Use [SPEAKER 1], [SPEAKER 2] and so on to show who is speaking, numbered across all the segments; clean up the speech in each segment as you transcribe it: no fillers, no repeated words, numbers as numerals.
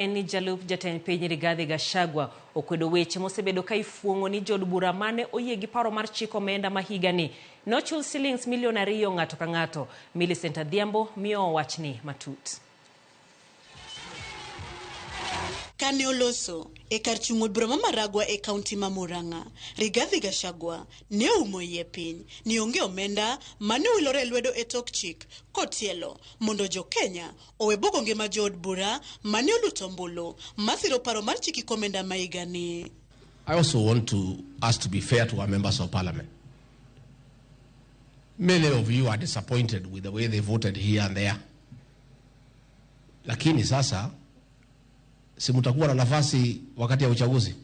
[SPEAKER 1] Eni jalup jatend piny Rigathi Gachagua okwedo weche mosebedo ka ifuong'o ni jod bura mane oyie gi paro mar chiko omenda ma higani nochul shillings milion 2 ng'ato ka ng'ato. Millicent Adhiambo miyo wachni matut.
[SPEAKER 2] Kane oloso e kar chung' od bura ma Maragwa e kaunti ma Murang'a, Rigathi Gachagua ne oumo yie piny ni onge omenda mane wilore lwedo e tok chik kotielo mondo jo Kenya owe bogo ngima jod bura mane oluto ombulu masiro paro mar chiki komenda ma higani.
[SPEAKER 3] I also want us to be fair to our members of parliament. Many of you are disappointed with the way they voted here and there. Lakini sasa si mtakuwa na nafasi wakati ya uchaguzi.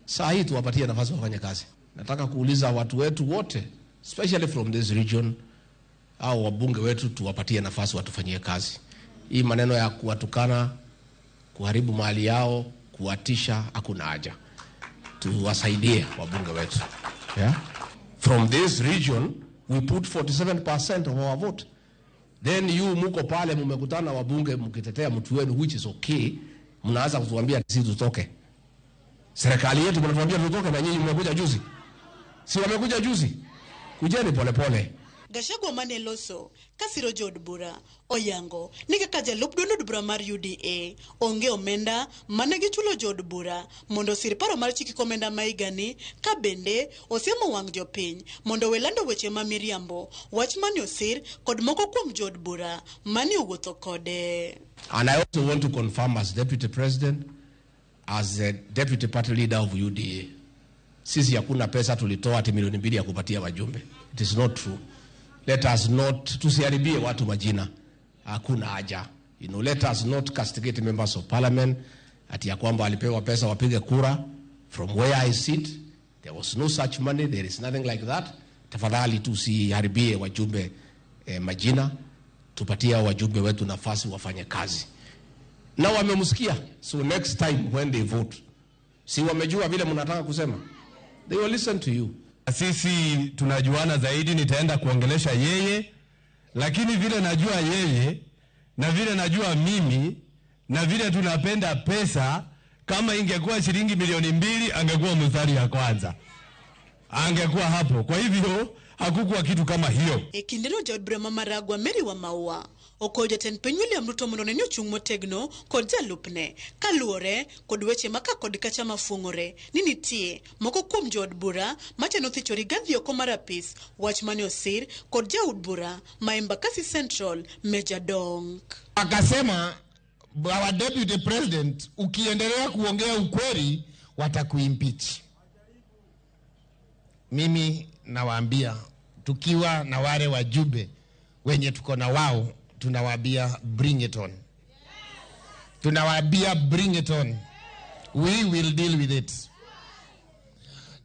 [SPEAKER 3] Saa hii tuwapatie nafasi wafanye kazi. Nataka kuuliza watu wetu wote, especially from this region, au wabunge wetu tuwapatie nafasi watufanyie kazi. Hii maneno ya kuwatukana, kuharibu mali yao, kuwatisha, hakuna haja. Tuwasaidie wabunge wetu. Yeah? From this region, we put 47% of our vote. Then you muko pale mumekutana wabunge mkitetea mtu wenu, which is okay. Mnaanza kutuambia sisi tutoke. Serikali yetu mnatuambia tutoke na nyinyi mmekuja juzi. Si wamekuja juzi? Kujeni pole pole.
[SPEAKER 2] Gachagua mane loso kasiro jod bura oyango ni kaka jalup od bura mar UDA onge omenda mane gichulo jod bura mondo sir paro mar chiki komenda ma higani ka bende osiemo wang' jopiny mondo welando weche ma miriambo wach mane osir kod moko kuom jod bura mane owuotho kode.
[SPEAKER 3] And I also want to confirm as Deputy President, as the Deputy Party Leader of UDA, sisi hakuna pesa tulitoa ati milioni 2 ya kupatia wajumbe. It is not true. Let us not, tusiharibie watu majina. Hakuna haja. Let us not castigate members of parliament ati ya kwamba walipewa pesa wapige kura. From where I sit, there was no such money. There is nothing like that. Tafadhali tusiharibie wajumbe majina. Tupatia wajumbe wetu nafasi wafanye kazi. Na wamemsikia. So next time when they vote, si wamejua vile mnataka kusema, they will listen to you.
[SPEAKER 4] Sisi tunajuana zaidi, nitaenda kuongelesha yeye, lakini vile najua yeye na vile najua mimi na vile tunapenda pesa, kama ingekuwa shilingi milioni 2 angekuwa mstari ya kwanza. Angekuwa hapo. Kwa hivyo hakukuwa kitu kama hiyo.
[SPEAKER 2] Ekindeno jod bura ma Maragwa Mary wa Maua oko jatend piny William Ruto mondo ne ochung' motegno kod jalupne kaluore kod weche maka kod kacha mafuong'ore ni nitie moko kuom jod bura machano thicho Rigathi oko mar apis wach mane osir kod jaod bura ma Embakasi Central Meja Dong.
[SPEAKER 5] Akasema our deputy president ukiendelea kuongea ukweli watakuimpeach. Mimi nawaambia tukiwa na wale wajumbe wenye tuko na wao tunawaambia bring it on. Tunawaambia bring it on. We will deal with it.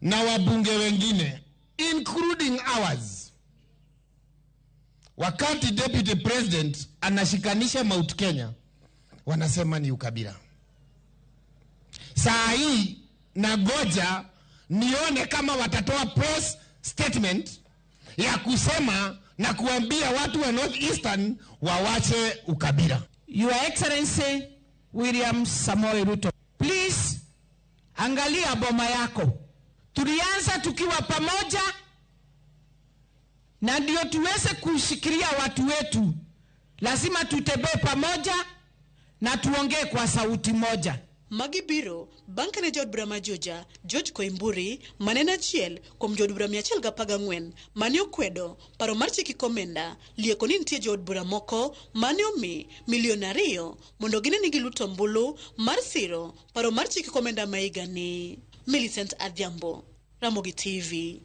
[SPEAKER 5] Na wabunge wengine including ours, wakati deputy president anashikanisha Mount Kenya wanasema ni ukabila. Saa hii nagoja nione kama watatoa press statement ya kusema na kuambia watu wa North Eastern wawache ukabila.
[SPEAKER 6] Your Excellency William Samoei Ruto, please angalia boma yako. Tulianza tukiwa pamoja na ndio tuweze kushikilia watu wetu. Lazima tutembee pamoja na tuongee kwa sauti moja.
[SPEAKER 2] Magibiro, banka ne jod bura majoja, George Koimburi, manena chiel, kom jod bura 114, mane okwedo, paro mar chiki komenda, lieko ni nitie jod bura moko, mane omi, milion 2, mondo gine nigi luto mbulu, mar siro, paro mar chiki komenda ma higani. Millicent Adhiambo, Ramogi TV.